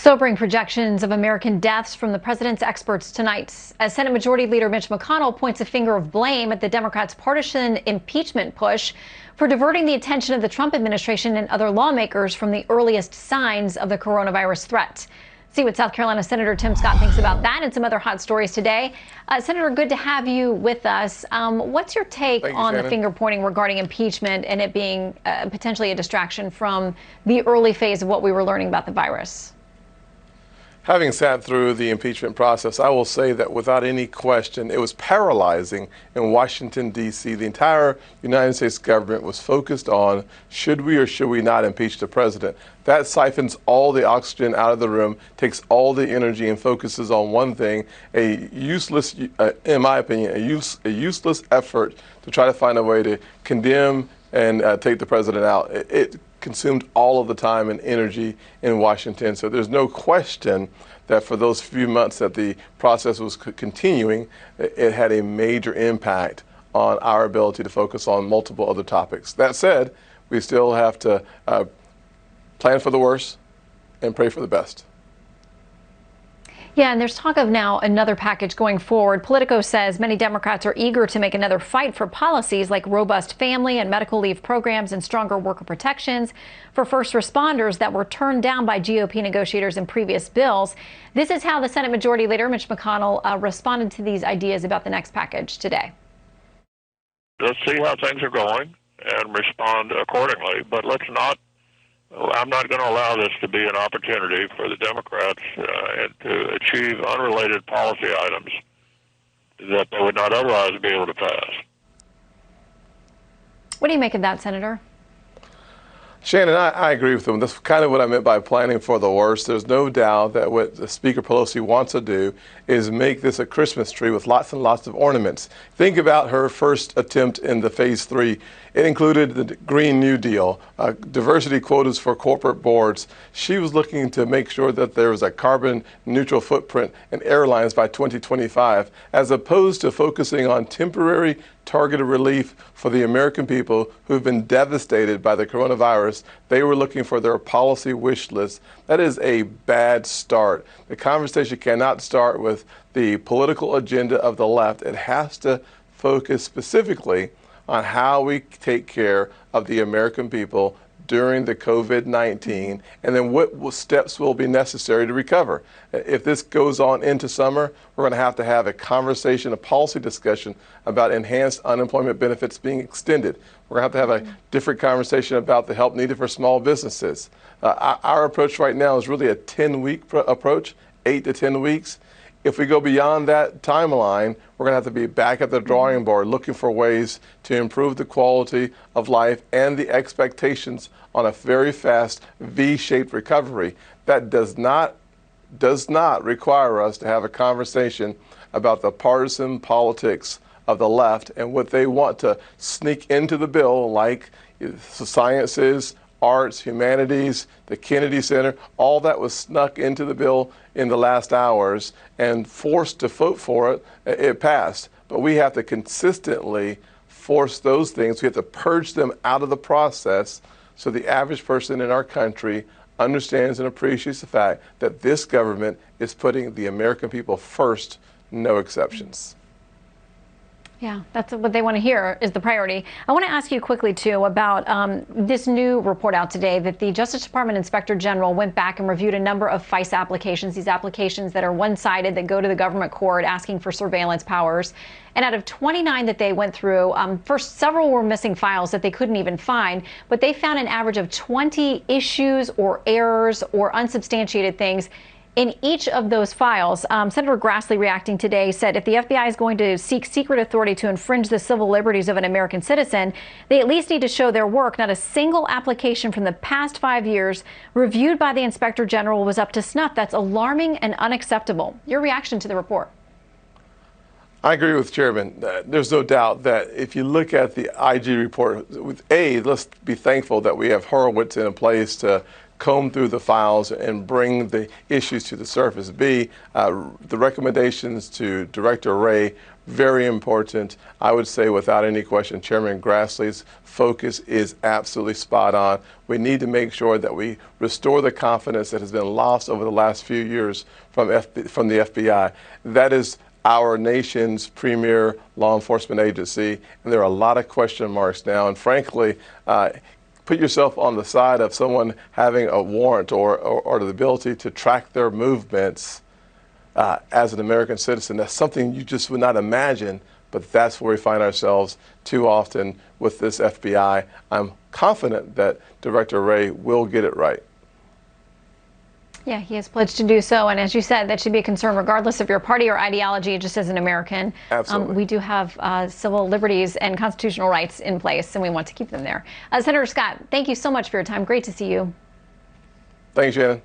Sobering projections of American deaths from the president's experts tonight, as Senate Majority Leader Mitch McConnell points a finger of blame at the Democrats' partisan impeachment push for diverting the attention of the Trump administration and other lawmakers from the earliest signs of the coronavirus threat. See what South Carolina Senator Tim Scott thinks about that and some other hot stories today. Senator, good to have you with us. What's your take on the finger pointing regarding impeachment and it being potentially a distraction from the early phase of what we were learning about the virus? Having sat through the impeachment process, I will say that without any question, it was paralyzing in Washington, D.C. The entire United States government was focused on should we or should we not impeach the president. That siphons all the oxygen out of the room, takes all the energy and focuses on one thing, a useless, in my opinion, a useless effort to try to find a way to condemn and take the president out. It consumed all of the time and energy in Washington. So there's no question that for those few months that the process was continuing, it had a major impact on our ability to focus on multiple other topics. That said, we still have to plan for the worst and pray for the best. Yeah, and there's talk of now another package going forward. Politico says many Democrats are eager to make another fight for policies like robust family and medical leave programs and stronger worker protections for first responders that were turned down by GOP negotiators in previous bills. This is how the Senate Majority Leader Mitch McConnell responded to these ideas about the next package today. Let's see how things are going and respond accordingly, but I'm not going to allow this to be an opportunity for the Democrats to achieve unrelated policy items that they would not otherwise be able to pass. What do you make of that, Senator? Shannon, I agree with them. That's kind of what I meant by planning for the worst. There's no doubt that what Speaker Pelosi wants to do is make this a Christmas tree with lots and lots of ornaments. Think about her first attempt in the Phase 3. It included the Green New Deal, diversity quotas for corporate boards. She was looking to make sure that there was a carbon neutral footprint in airlines by 2025, as opposed to focusing on temporary targeted relief for the American people who've been devastated by the coronavirus. They were looking for their policy wish list. That is a bad start. The conversation cannot start with the political agenda of the left. It has to focus specifically on how we take care of the American people during the COVID-19, and then what steps will be necessary to recover. If this goes on into summer, we're going to have a conversation, a policy discussion about enhanced unemployment benefits being extended. We're going to have a different conversation about the help needed for small businesses. Our approach right now is really a 10-week approach, 8 to 10 weeks. If we go beyond that timeline, we're going to have to be back at the drawing board looking for ways to improve the quality of life and the expectations on a very fast V-shaped recovery. That does not require us to have a conversation about the partisan politics of the left and what they want to sneak into the bill, like the sciences, arts, humanities, the Kennedy Center. All that was snuck into the bill in the last hours and forced to vote for it. It passed. But we have to consistently force those things. We have to purge them out of the process so the average person in our country understands and appreciates the fact that this government is putting the American people first, no exceptions. Yeah, that's what they want to hear is the priority. I want to ask you quickly, too, about this new report out today that the Justice Department Inspector General went back and reviewed a number of FISA applications, these applications that are one-sided, that go to the government court asking for surveillance powers. And out of 29 that they went through, first, several were missing files that they couldn't even find, but they found an average of 20 issues or errors or unsubstantiated things in each of those files. Senator Grassley, reacting today, said if the FBI is going to seek secret authority to infringe the civil liberties of an American citizen, they at least need to show their work. Not a single application from the past 5 years reviewed by the Inspector General was up to snuff. That's alarming and unacceptable. Your reaction to the report? I agree with Chairman. There's no doubt that if you look at the IG report, let's be thankful that we have Horowitz in place to comb through the files and bring the issues to the surface. B, the recommendations to Director Wray, very important. I would say without any question, Chairman Grassley's focus is absolutely spot on. We need to make sure that we restore the confidence that has been lost over the last few years from the FBI. That is our nation's premier law enforcement agency, and there are a lot of question marks now. And frankly, put yourself on the side of someone having a warrant or the ability to track their movements as an American citizen. That's something you just would not imagine, but that's where we find ourselves too often with this FBI. I'm confident that Director Wray will get it right. Yeah, he has pledged to do so. And as you said, that should be a concern regardless of your party or ideology, just as an American. Absolutely. We do have civil liberties and constitutional rights in place, and we want to keep them there. Senator Scott, thank you so much for your time. Great to see you. Thanks, Shannon.